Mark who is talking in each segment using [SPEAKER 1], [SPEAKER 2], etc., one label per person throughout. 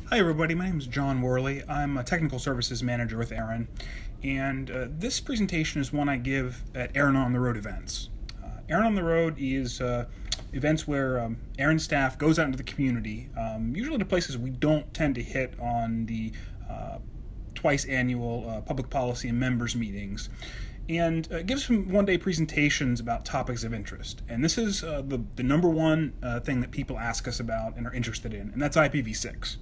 [SPEAKER 1] Hi everybody, my name is John Worley. I'm a Technical Services Manager with ARIN, and this presentation is one I give at ARIN on the Road events. ARIN on the Road is events where ARIN staff goes out into the community, usually to places we don't tend to hit on the twice annual public policy and members meetings, and gives some one-day presentations about topics of interest. And this is the number one thing that people ask us about and are interested in, and that's IPv6.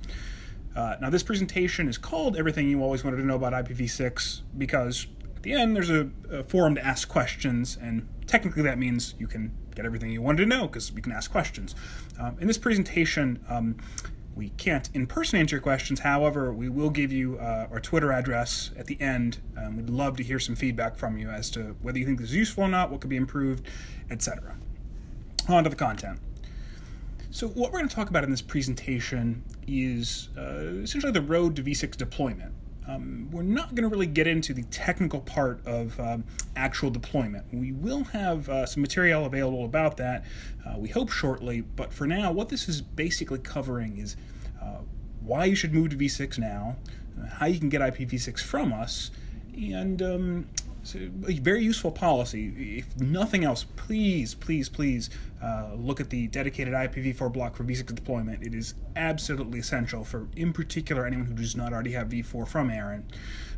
[SPEAKER 1] Now this presentation is called Everything You Always Wanted to Know About IPv6 because at the end there's a forum to ask questions, and technically that means you can get everything you wanted to know because we can ask questions. In this presentation, we can't in person answer your questions. However, we will give you our Twitter address at the end. We'd love to hear some feedback from you as to whether you think this is useful or not, what could be improved, etc. On to the content. So what we're going to talk about in this presentation is essentially the road to v6 deployment. We're not going to really get into the technical part of actual deployment. We will have some material available about that, we hope shortly, but for now what this is basically covering is why you should move to v6 now, how you can get IPv6 from us, and it's a very useful policy. If nothing else, please look at the dedicated IPv4 block for v6 deployment. It is absolutely essential for, in particular, anyone who does not already have v4 from ARIN.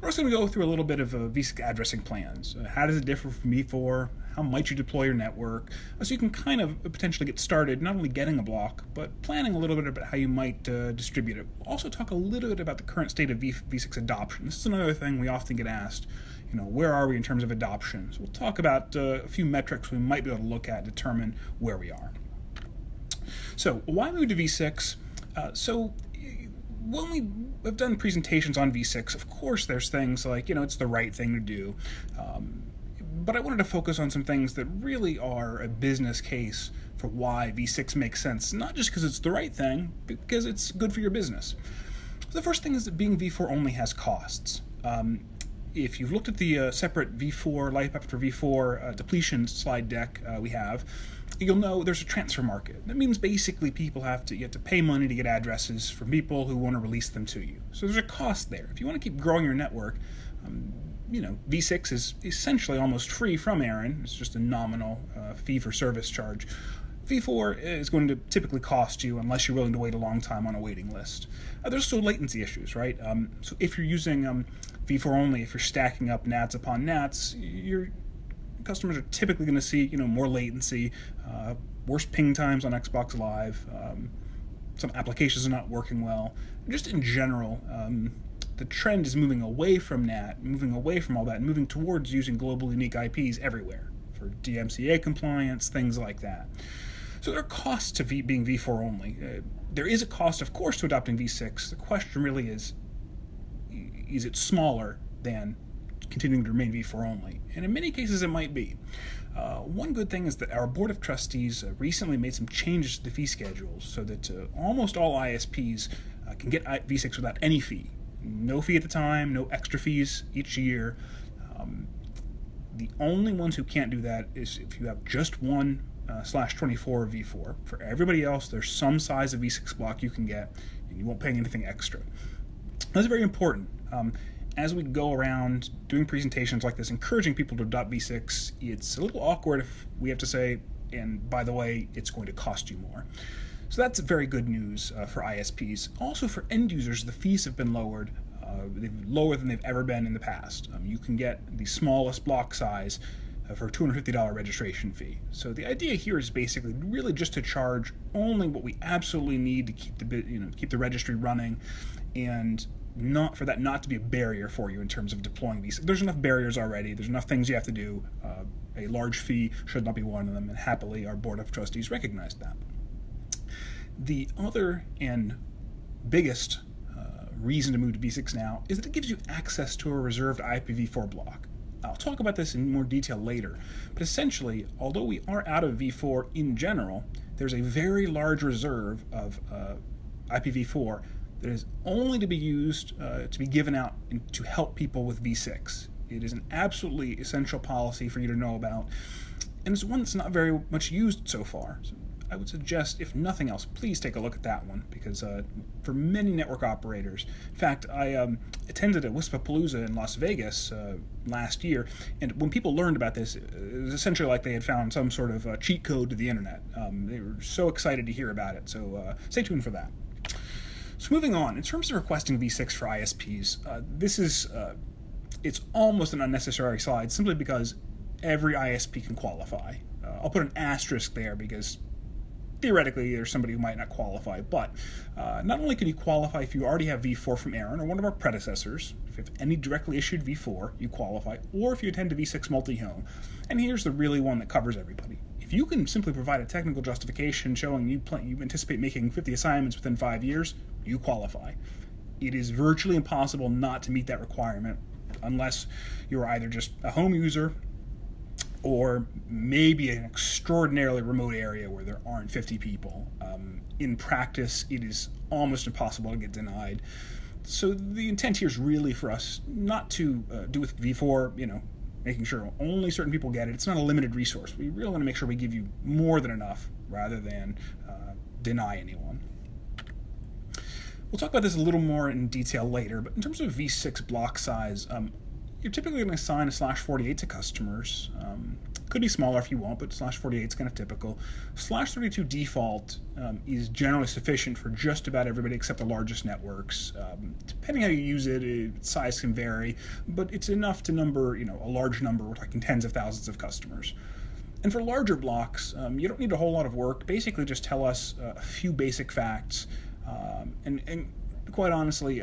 [SPEAKER 1] We're also going to go through a little bit of v6 addressing plans. How does it differ from v4? How might you deploy your network? So you can kind of potentially get started, not only getting a block, but planning a little bit about how you might distribute it. We'll also talk a little bit about the current state of v6 adoption. This is another thing we often get asked. Where are we in terms of adoption? So we'll talk about a few metrics we might be able to look at to determine where we are. So why move to v6? So when we have done presentations on v6, of course there's things like, it's the right thing to do. But I wanted to focus on some things that really are a business case for why v6 makes sense, not just because it's the right thing, but because it's good for your business. So the first thing is that being v4 only has costs. If you've looked at the separate v4, life after v4 depletion slide deck we have, you'll know there's a transfer market. That means basically you have to pay money to get addresses from people who want to release them to you. So there's a cost there. If you want to keep growing your network, v6 is essentially almost free from ARIN. It's just a nominal fee-for-service charge. v4 is going to typically cost you unless you're willing to wait a long time on a waiting list. There's still latency issues, right? So if you're using v4 only, if you're stacking up NATs upon NATs, your customers are typically going to see more latency, worse ping times on Xbox Live, some applications are not working well. Just in general, the trend is moving away from NAT, moving away from all that, and moving towards using global unique IPs everywhere for DMCA compliance, things like that. So there are costs to being v4 only. There is a cost, of course, to adopting v6. The question really is it smaller than continuing to remain v4 only? And in many cases it might be. One good thing is that our Board of Trustees recently made some changes to the fee schedules so that almost all ISPs can get v6 without any fee. No fee at the time, no extra fees each year. The only ones who can't do that is if you have just one /24 v4. For everybody else, there's some size of v6 block you can get, and you won't pay anything extra. That's very important. As we go around doing presentations like this, encouraging people to adopt v6, it's a little awkward if we have to say, and by the way, it's going to cost you more. So that's very good news for ISPs. Also for end users, the fees have been lowered. They're lower than they've ever been in the past. You can get the smallest block size for a $250 registration fee. So the idea here is basically really just to charge only what we absolutely need to keep keep the registry running, and not for that not to be a barrier for you in terms of deploying these. There's enough barriers already. There's enough things you have to do. A large fee should not be one of them, and happily our Board of Trustees recognized that. The other and biggest reason to move to v6 now is that it gives you access to a reserved IPv4 block. I'll talk about this in more detail later, but essentially, although we are out of v4 in general, there's a very large reserve of IPv4 that is only to be used to be given out to help people with v6. It is an absolutely essential policy for you to know about, and it's one that's not very much used so far. So I would suggest, if nothing else, please take a look at that one, because for many network operators, in fact, I attended a WISPAPalooza in Las Vegas last year, and when people learned about this, it was essentially like they had found some sort of cheat code to the internet. They were so excited to hear about it, so stay tuned for that. So moving on, in terms of requesting v6 for ISPs, this is, it's almost an unnecessary slide, simply because every ISP can qualify. I'll put an asterisk there because theoretically there's somebody who might not qualify, but not only can you qualify if you already have v4 from ARIN or one of our predecessors, if you have any directly issued v4, you qualify, or if you attend to v6 multi-home. And here's the really one that covers everybody. If you can simply provide a technical justification showing you anticipate making 50 assignments within 5 years, you qualify. It is virtually impossible not to meet that requirement unless you're either just a home user or maybe an extraordinarily remote area where there aren't 50 people. In practice, it is almost impossible to get denied. So the intent here is really for us not to do with v4, making sure only certain people get it. It's not a limited resource. We really want to make sure we give you more than enough rather than deny anyone. We'll talk about this a little more in detail later, but in terms of v6 block size, you're typically going to assign a /48 to customers. Could be smaller if you want, but /48 is kind of typical. /32 default is generally sufficient for just about everybody except the largest networks. Depending how you use it, size can vary, but it's enough to number, a large number. We're talking tens of thousands of customers. And for larger blocks, you don't need a whole lot of work. Basically, just tell us a few basic facts, and quite honestly,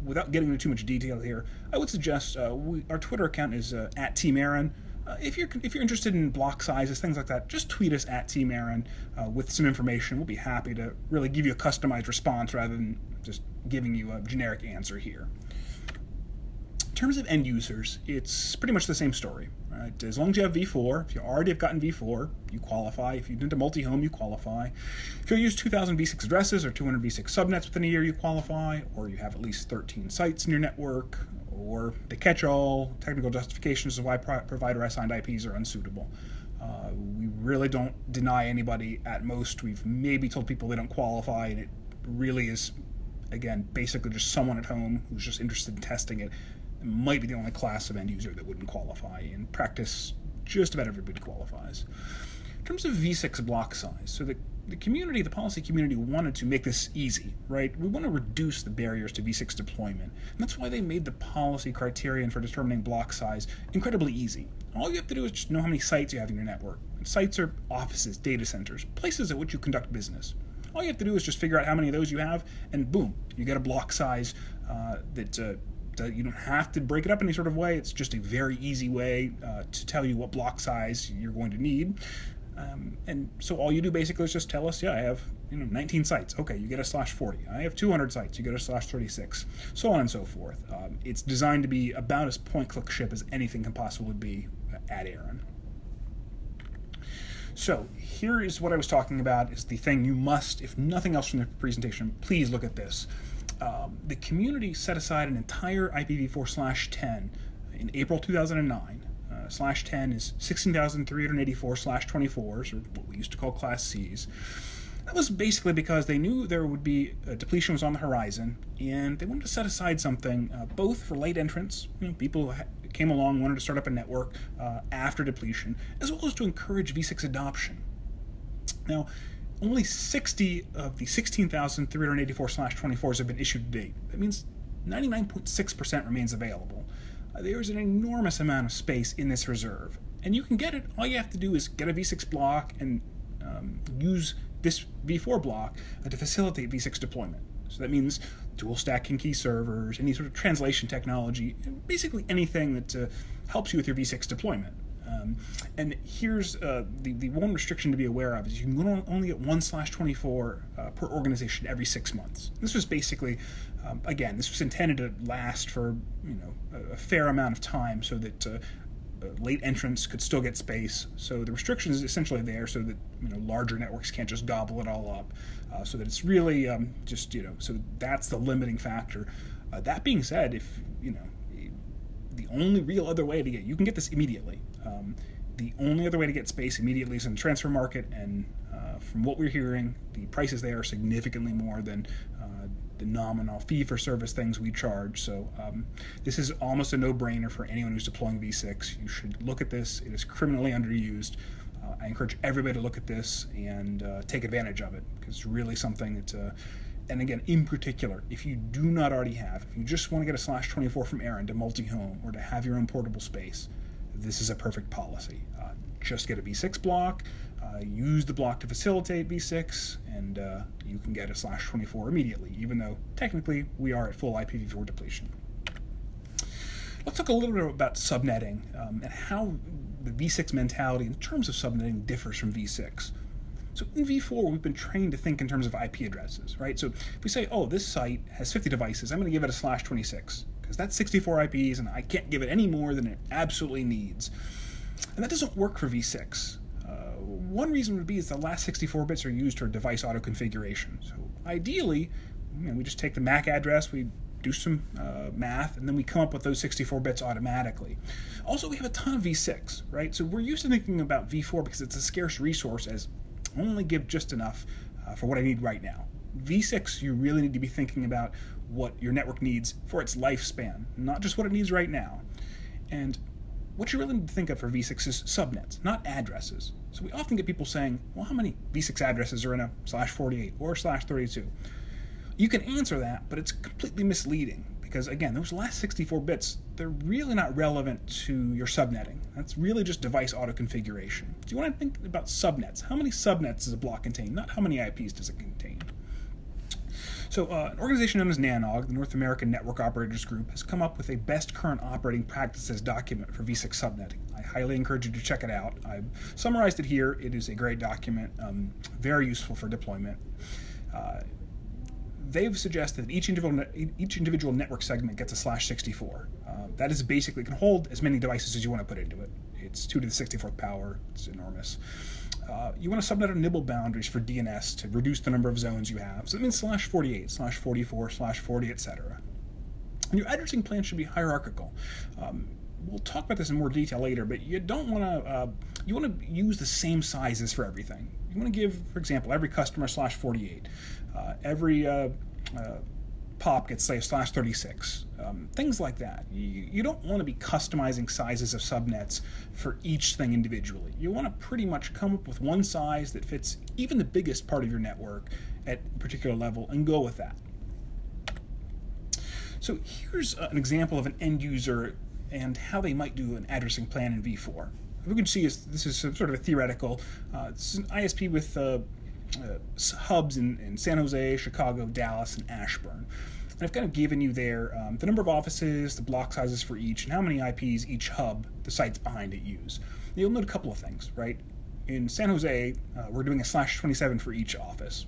[SPEAKER 1] without getting into too much detail here, I would suggest our Twitter account is @TeamARIN. If you're interested in block sizes, things like that, just tweet us @TeamARIN with some information. We'll be happy to really give you a customized response rather than just giving you a generic answer here. In terms of end users, it's pretty much the same story. Right? As long as you have v4, if you already have gotten v4, you qualify. If you've been to multi-home, you qualify. If you use 2,000 v6 addresses or 200 v6 subnets within a year, you qualify. Or you have at least 13 sites in your network, or the catch-all technical justifications of why provider-assigned IPs are unsuitable. We really don't deny anybody. At most, we've maybe told people they don't qualify, and it really is, again, basically just someone at home who's just interested in testing it. It might be the only class of end user that wouldn't qualify. In practice, just about everybody qualifies. In terms of v6 block size, so the policy community wanted to make this easy, right? We want to reduce the barriers to v6 deployment, and that's why they made the policy criterion for determining block size incredibly easy. All you have to do is just know how many sites you have in your network. And sites are offices, data centers, places at which you conduct business. All you have to do is just figure out how many of those you have, and boom, you get a block size that you don't have to break it up in any sort of way. It's just a very easy way to tell you what block size you're going to need. And so all you do basically is just tell us, I have 19 sites. Okay, you get a /40. I have 200 sites. You get a /36. So on and so forth. It's designed to be about as point-click-ship as anything can possibly be at ARIN. So here is what I was talking about, is the thing you must, if nothing else from the presentation, please look at this. The community set aside an entire IPv4/10 in April 2009. /10 is 16,384 /24s, or what we used to call Class Cs. That was basically because they knew there would be depletion was on the horizon, and they wanted to set aside something both for late entrants, people who came along, wanted to start up a network after depletion, as well as to encourage v6 adoption. Now, only 60 of the 16,384 /24s have been issued to date. That means 99.6% remains available. There's an enormous amount of space in this reserve, and you can get it. All you have to do is get a v6 block and use this v4 block to facilitate v6 deployment. So that means dual stacking key servers, any sort of translation technology, basically anything that helps you with your v6 deployment. And here's the one restriction to be aware of is you can only get one /24 per organization every 6 months. This was basically, again, this was intended to last for a fair amount of time so that late entrants could still get space. So the restriction is essentially there so that larger networks can't just gobble it all up. So that it's really so that's the limiting factor. That being said, if the only real other way to you can get this immediately. The only other way to get space immediately is in the transfer market, and From what we're hearing, the prices there are significantly more than the nominal fee-for-service things we charge. So this is almost a no-brainer for anyone who's deploying v6. You should look at this. It is criminally underused. I encourage everybody to look at this and take advantage of it, because it's really something that, and again, in particular, if you do not already have, if you just want to get a /24 from ARIN to multi-home or to have your own portable space, this is a perfect policy. Just get a v6 block, use the block to facilitate v6, and you can get a /24 immediately, even though technically we are at full IPv4 depletion. Let's talk a little bit about subnetting and how the v6 mentality in terms of subnetting differs from v6. So in v4, we've been trained to think in terms of IP addresses, right? So if we say, oh, this site has 50 devices, I'm going to give it a /26, because that's 64 IPs, and I can't give it any more than it absolutely needs. And that doesn't work for v6. One reason would be is the last 64 bits are used for device auto configuration. So ideally, we just take the MAC address, we do some math, and then we come up with those 64 bits automatically. Also, we have a ton of v6, right? So we're used to thinking about v4 because it's a scarce resource as only give just enough for what I need right now. v6, you really need to be thinking about what your network needs for its lifespan, not just what it needs right now. And what you really need to think of for v6 is subnets, not addresses. So we often get people saying, well, how many v6 addresses are in a /48 or /32? You can answer that, but it's completely misleading, because again, those last 64 bits, they're really not relevant to your subnetting. That's really just device auto configuration. So you want to think about subnets. How many subnets does a block contain, not how many IPs does it contain? So an organization known as NANOG, the North American Network Operators Group, has come up with a best current operating practices document for v6 subnetting. I highly encourage you to check it out. I've summarized it here. It is a great document, very useful for deployment. They've suggested that each individual network segment gets a /64. That is basically, can hold as many devices as you want to put into it. It's 2 to the 64th power. It's enormous. You want to subnet or nibble boundaries for DNS to reduce the number of zones you have. So that means /48, /44, /40, etc. And your addressing plan should be hierarchical. We'll talk about this in more detail later, but you don't want to, you want to use the same sizes for everything. You want to give, for example, every customer /48. Every POP gets, say, a /36. Things like that. You don't want to be customizing sizes of subnets for each thing individually. You want to pretty much come up with one size that fits even the biggest part of your network at a particular level and go with that. So here's an example of an end user and how they might do an addressing plan in v4. What we can see is this is sort of a theoretical. It's an ISP with hubs in San Jose, Chicago, Dallas, and Ashburn. And I've kind of given you there the number of offices, the block sizes for each, and how many IPs each hub, the sites behind it, use. You'll note a couple of things, right? In San Jose, we're doing a /27 for each office.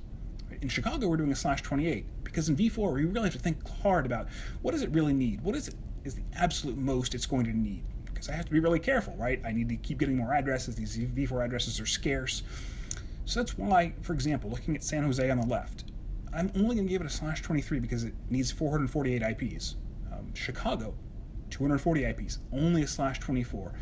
[SPEAKER 1] In Chicago, we're doing a /28, because in v4, we really have to think hard about what does it really need? What is the absolute most it's going to need? Because I have to be really careful, right? I need to keep getting more addresses. These v4 addresses are scarce. So that's why, for example, looking at San Jose on the left, I'm only going to give it a /23 because it needs 448 IPs. Chicago, 240 IPs, only a /24.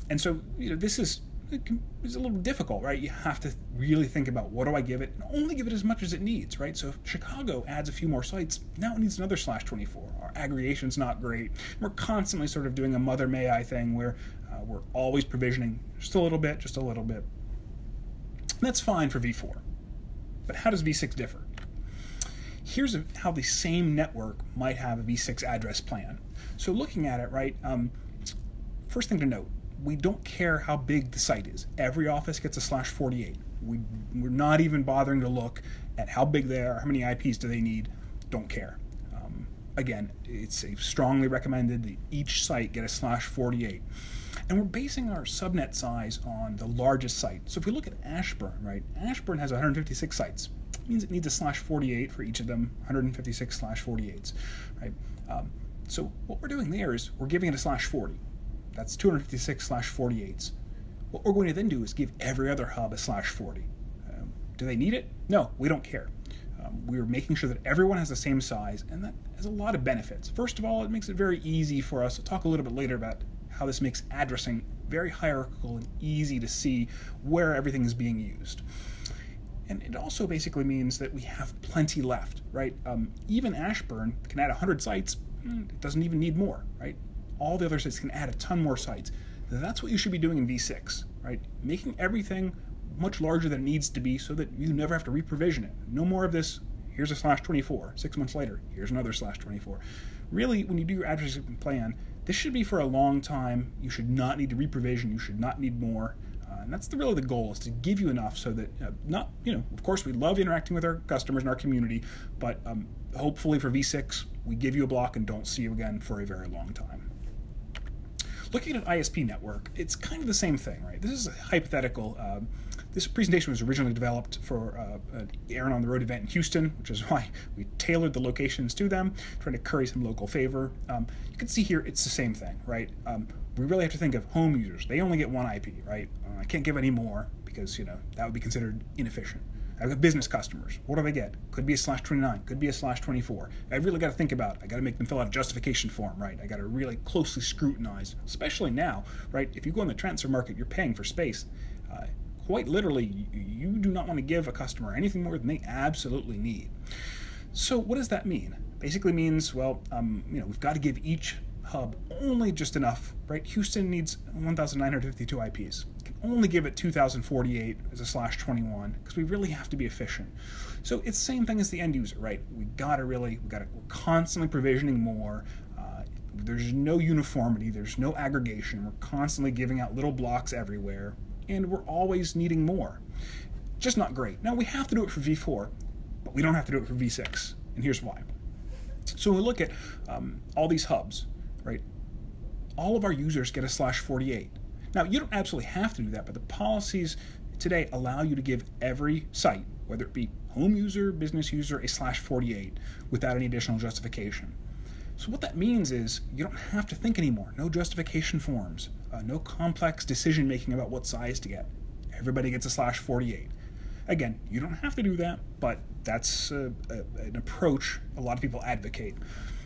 [SPEAKER 1] And so, this is a little difficult, right? You have to really think about what do I give it, and only give it as much as it needs, right? So if Chicago adds a few more sites, now it needs another /24. Our aggregation's not great. We're constantly sort of doing a mother may I thing where we're always provisioning just a little bit. And that's fine for v4. But how does v6 differ? Here's how the same network might have a v6 address plan. So looking at it, right, first thing to note, we don't care how big the site is. Every office gets a /48. We're not even bothering to look at how big they are, how many IPs do they need, don't care. Again, it's strongly recommended that each site get a /48. And we're basing our subnet size on the largest site. So if we look at Ashburn, right, Ashburn has 156 sites. It means it needs a /48 for each of them, 156 /48s, right? So what we're doing there is we're giving it a /40. That's 256 /48s. What we're going to then do is give every other hub a /40. Do they need it? No, we don't care. We're making sure that everyone has the same size, and that has a lot of benefits. First of all, it makes it very easy for us. I'll talk a little bit later about how this makes addressing very hierarchical and easy to see where everything is being used. And it also basically means that we have plenty left, right? Even Ashburn can add 100 sites. It doesn't even need more, right? All the other sites can add a ton more sites. That's what you should be doing in v6, right? Making everything much larger than it needs to be so that you never have to re-provision it. No more of this, here's a /24. 6 months later, here's another /24. Really, when you do your addressing plan, this should be for a long time. You should not need to re-provision. You should not need more. And that's really the goal, is to give you enough so that, of course, we love interacting with our customers and our community, but hopefully for v6, we give you a block and don't see you again for a very long time. Looking at an ISP network, it's kind of the same thing, right? This is a hypothetical. This presentation was originally developed for an ARIN on the Road event in Houston, which is why we tailored the locations to them, trying to curry some local favor. You can see here it's the same thing, right? We really have to think of home users. They only get one IP, right? I can't give any more because, that would be considered inefficient. I've got business customers. What do they get? Could be a /29, could be a /24. I really got to think about it. I got to make them fill out a justification form, right? I got to really closely scrutinize, especially now, right? If you go in the transfer market, you're paying for space. Quite literally, you do not want to give a customer anything more than they absolutely need. So what does that mean? Basically means, well, we've got to give each hub only just enough, right? Houston needs 1,952 IPs. We can only give it 2,048 as a /21 because we really have to be efficient. So it's the same thing as the end user, right? We're constantly provisioning more. There's no uniformity. There's no aggregation. We're constantly giving out little blocks everywhere, and we're always needing more. Just not great. Now, we have to do it for v4, but we don't have to do it for v6, and here's why. So when we look at all these hubs, right, all of our users get a /48. Now, you don't absolutely have to do that, but the policies today allow you to give every site, whether it be home user, business user, a /48 without any additional justification. So what that means is you don't have to think anymore. No justification forms, no complex decision-making about what size to get. Everybody gets a /48. Again, you don't have to do that, but that's an approach a lot of people advocate.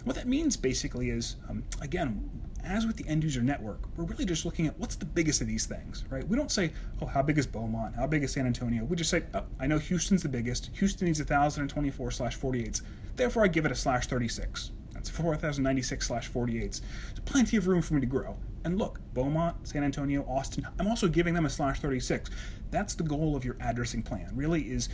[SPEAKER 1] What that means basically is, again, as with the end user network, we're really just looking at what's the biggest of these things, right? We don't say, oh, how big is Beaumont? How big is San Antonio? We just say, oh, I know Houston's the biggest. Houston needs 1,024 /48s. Therefore, I give it a /36. That's 4,096 /48s. There's plenty of room for me to grow. And look, Beaumont, San Antonio, Austin, I'm also giving them a /36. That's the goal of your addressing plan, really, is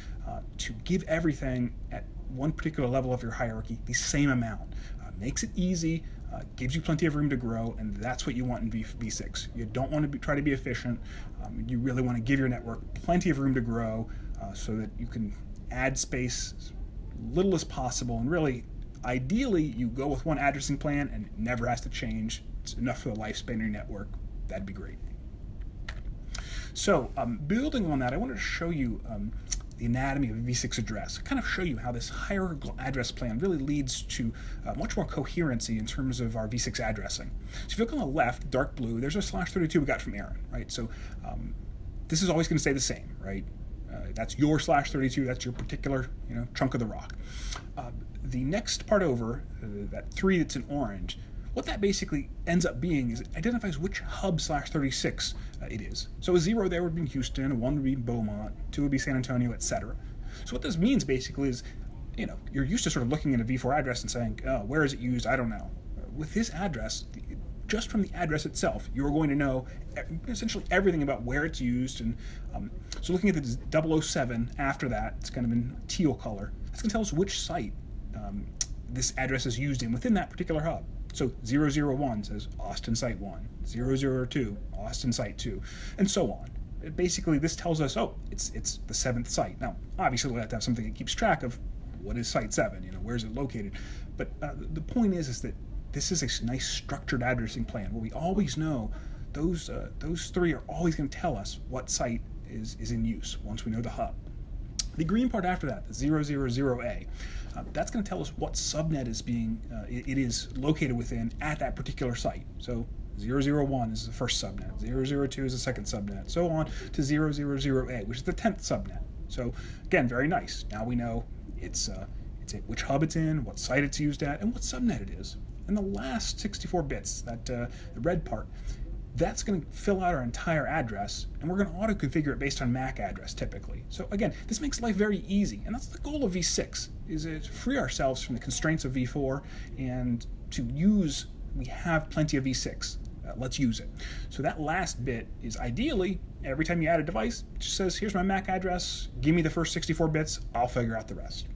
[SPEAKER 1] to give everything at one particular level of your hierarchy the same amount. Makes it easy, gives you plenty of room to grow, and that's what you want in v6. You don't want to try to be efficient. You really want to give your network plenty of room to grow so that you can add space as little as possible, and really, ideally, you go with one addressing plan and it never has to change. It's enough for the lifespan of your network. That'd be great. So, building on that, I wanted to show you the anatomy of a v6 address, kind of show you how this hierarchical address plan really leads to much more coherency in terms of our v6 addressing. So if you look on the left, dark blue, there's a /32 we got from ARIN, right? So this is always going to stay the same, right? That's your /32, that's your particular chunk of the rock. The next part over, that 3 that's in orange, what that basically ends up being is it identifies which hub /36 it is. So a 0 there would be Houston, a 1 would be Beaumont, 2 would be San Antonio, etc. So what this means basically is, you're used to sort of looking at a v4 address and saying, oh, where is it used? I don't know. With this address, just from the address itself, you're going to know essentially everything about where it's used. And so looking at the 007 after that, it's kind of in teal color. That's going to tell us which site this address is used in within that particular hub. So 001 says Austin Site 1, 002, Austin Site 2, and so on. Basically, this tells us, oh, it's the 7th site. Now, obviously, we'll have to have something that keeps track of what is Site 7, where is it located. But the point is that this is a nice structured addressing plan where we always know those 3 are always going to tell us what site is in use once we know the hub. The green part after that, the 000A, that's going to tell us what subnet it is located within at that particular site. So 001 is the first subnet, 002 is the second subnet, so on to 000A, which is the 10th subnet. So again, very nice. Now we know it's which hub it's in, what site it's used at, and what subnet it is. And the last 64 bits, that the red part, that's going to fill out our entire address, and we're going to auto-configure it based on MAC address typically. So again, this makes life very easy, and that's the goal of v6, is to free ourselves from the constraints of v4 and to use, we have plenty of v6. Let's use it. So that last bit is ideally, every time you add a device, it just says, here's my MAC address, give me the first 64 bits, I'll figure out the rest.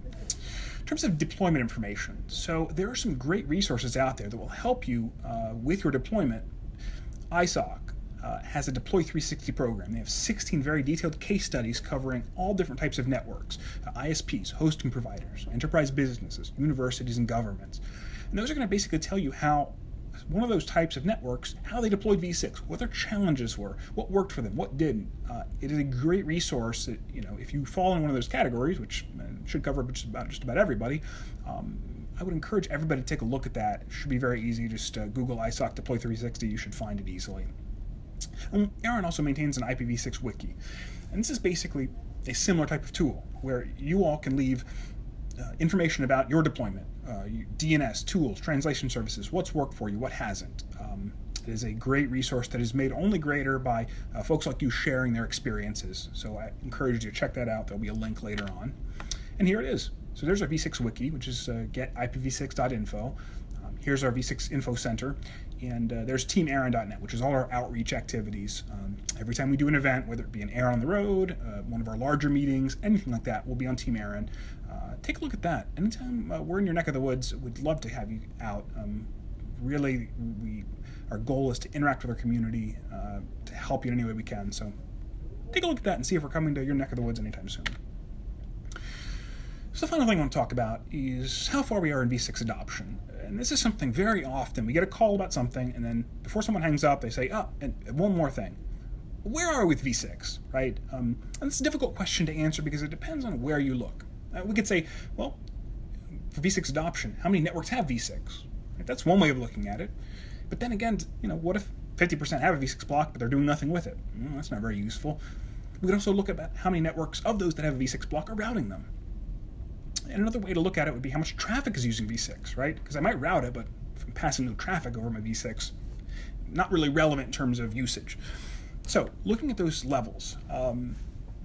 [SPEAKER 1] In terms of deployment information, so there are some great resources out there that will help you with your deployment. ISOC has a Deploy 360 program. They have 16 very detailed case studies covering all different types of networks, ISPs, hosting providers, enterprise businesses, universities, and governments. And those are going to basically tell you how one of those types of networks, how they deployed v6, what their challenges were, what worked for them, what didn't. It is a great resource that, if you fall in one of those categories, which should cover just about everybody, I would encourage everybody to take a look at that. It should be very easy. Just Google ISOC Deploy 360. You should find it easily. ARIN also maintains an IPv6 Wiki. And this is basically a similar type of tool where you all can leave information about your deployment, DNS, tools, translation services, what's worked for you, what hasn't. It is a great resource that is made only greater by folks like you sharing their experiences. So I encourage you to check that out. There'll be a link later on. And here it is. So there's our v6 wiki, which is getipv6.info. Here's our v6 info center. And there's teamarin.net, which is all our outreach activities. Every time we do an event, whether it be an ARIN on the road, one of our larger meetings, anything like that, we'll be on Team ARIN. Take a look at that. Anytime we're in your neck of the woods, we'd love to have you out. Really, our goal is to interact with our community, to help you in any way we can. So take a look at that and see if we're coming to your neck of the woods anytime soon. So the final thing I want to talk about is how far we are in v6 adoption. And this is something very often. We get a call about something, and then before someone hangs up, they say, and one more thing. Where are we with v6, right? And it's a difficult question to answer because it depends on where you look. We could say, well, for v6 adoption, how many networks have v6? Right? That's one way of looking at it. But then again, what if 50% have a v6 block, but they're doing nothing with it? Well, that's not very useful. We could also look at how many networks of those that have a v6 block are routing them. And another way to look at it would be how much traffic is using v6, right? Because I might route it, but if I'm passing no traffic over my v6, not really relevant in terms of usage. So looking at those levels,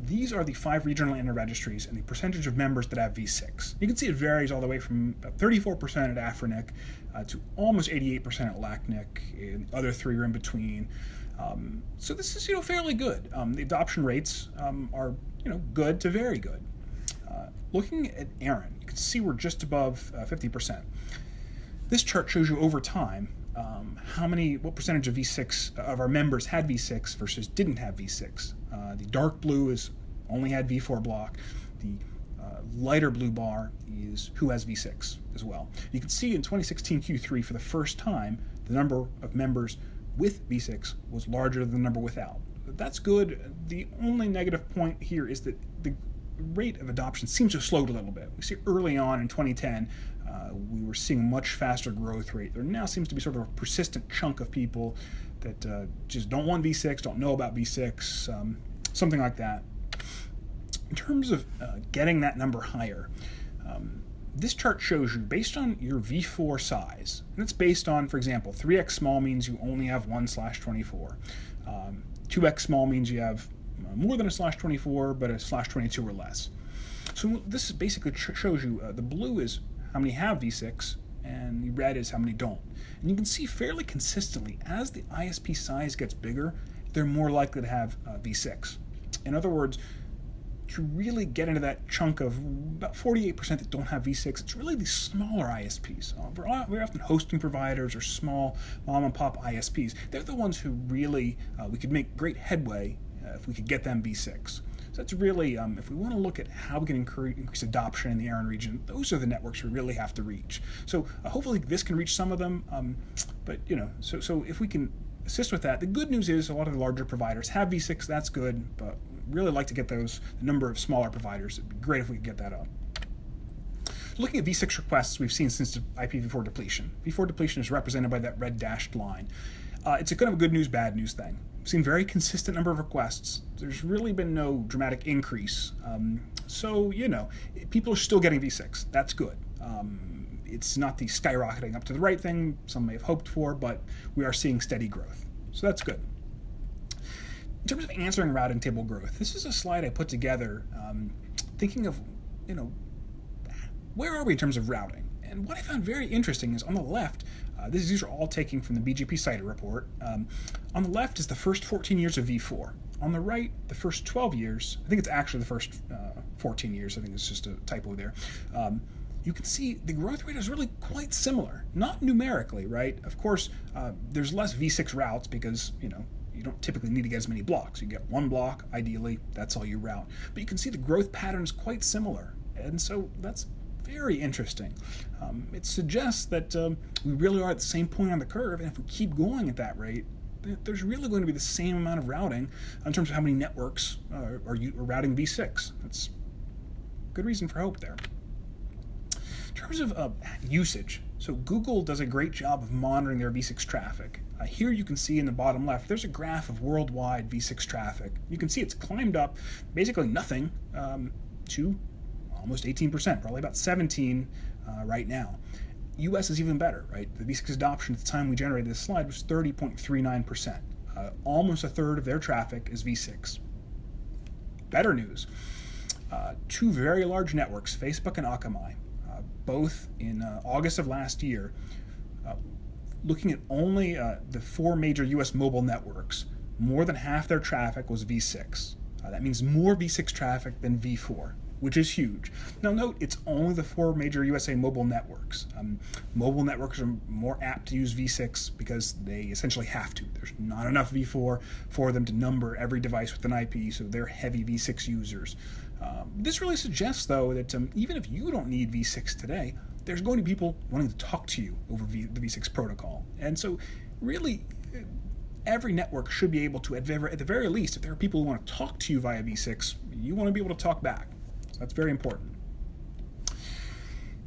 [SPEAKER 1] these are the 5 regional interregistries and the percentage of members that have v6. You can see it varies all the way from about 34% at Afrinic to almost 88% at LACNIC, and the other 3 are in between. So this is fairly good. The adoption rates are good to very good. Looking at ARIN, you can see we're just above 50%. This chart shows you over time what percentage of v6 of our members had v6 versus didn't have v6. The dark blue is only had v4 block. The lighter blue bar is who has v6 as well. You can see in 2016 Q3 for the first time the number of members with v6 was larger than the number without. That's good. The only negative point here is that the rate of adoption seems to have slowed a little bit. We see early on in 2010 we were seeing a much faster growth rate. There now seems to be sort of a persistent chunk of people that just don't want v6, don't know about v6, something like that. In terms of getting that number higher, this chart shows you based on your v4 size, and it's based on, for example, 3x small means you only have 1/24. 2x small means you have more than a /24, but a /22 or less. So this basically shows you the blue is how many have v6, and the red is how many don't. And you can see fairly consistently, as the ISP size gets bigger, they're more likely to have v6. In other words, to really get into that chunk of about 48% that don't have v6, it's really the smaller ISPs. We're often hosting providers or small mom-and-pop ISPs. They're the ones who really, we could make great headway if we could get them v6. So that's really, if we want to look at how we can increase adoption in the ARIN region, those are the networks we really have to reach. So hopefully this can reach some of them, but so if we can assist with that, the good news is a lot of the larger providers have v6, that's good, but really like to get the number of smaller providers. It'd be great if we could get that up. Looking at v6 requests we've seen since IPv4 depletion. v4 depletion is represented by that red dashed line. It's a kind of a good news, bad news thing. We've seen very consistent number of requests. There's really been no dramatic increase. So, people are still getting v6. That's good. It's not the skyrocketing up to the right thing some may have hoped for, but we are seeing steady growth. So that's good. In terms of answering routing table growth, this is a slide I put together thinking of, where are we in terms of routing? And what I found very interesting is on the left, these are all taken from the BGP CIDR report. On the left is the first 14 years of v4. On the right, the first 12 years, I think it's actually the first 14 years, I think it's just a typo there. You can see the growth rate is really quite similar, not numerically, right? Of course, there's less v6 routes because, you don't typically need to get as many blocks. You get one block, ideally, that's all you route. But you can see the growth pattern is quite similar, and so that's very interesting. It suggests that we really are at the same point on the curve, and if we keep going at that rate, there's really going to be the same amount of routing in terms of how many networks are routing v6. That's good reason for hope there. In terms of usage, so Google does a great job of monitoring their v6 traffic. Here you can see in the bottom left, there's a graph of worldwide v6 traffic. You can see it's climbed up basically nothing to almost 18%, probably about 17 right now. US is even better, right? The v6 adoption at the time we generated this slide was 30.39%. Almost a third of their traffic is v6. Better news, two very large networks, Facebook and Akamai, both in August of last year, looking at only the 4 major US mobile networks, more than half their traffic was v6. That means more v6 traffic than v4, which is huge. Now note, it's only the 4 major USA mobile networks. Mobile networks are more apt to use v6 because they essentially have to. There's not enough v4 for them to number every device with an IP, so they're heavy v6 users. This really suggests, though, that even if you don't need v6 today, there's going to be people wanting to talk to you over the v6 protocol. And so really, every network should be able to, at the very least, if there are people who want to talk to you via v6, you want to be able to talk back. So that's very important.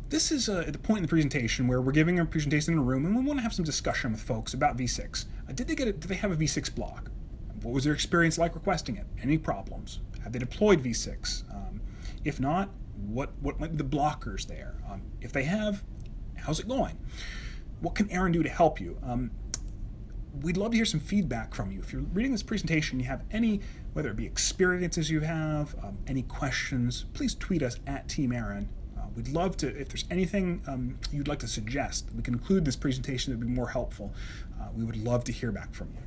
[SPEAKER 1] This is at the point in the presentation where we're giving a presentation in a room and we want to have some discussion with folks about v6. Did they have a v6 block? What was their experience like requesting it? Any problems? Have they deployed v6? If not, what might be the blockers there? If they have, how's it going? What can ARIN do to help you? We'd love to hear some feedback from you. If you're reading this presentation, you have any, whether it be experiences you have, any questions, please tweet us at Team ARIN. We'd love to, if there's anything you'd like to suggest, we can include this presentation that would be more helpful. We would love to hear back from you.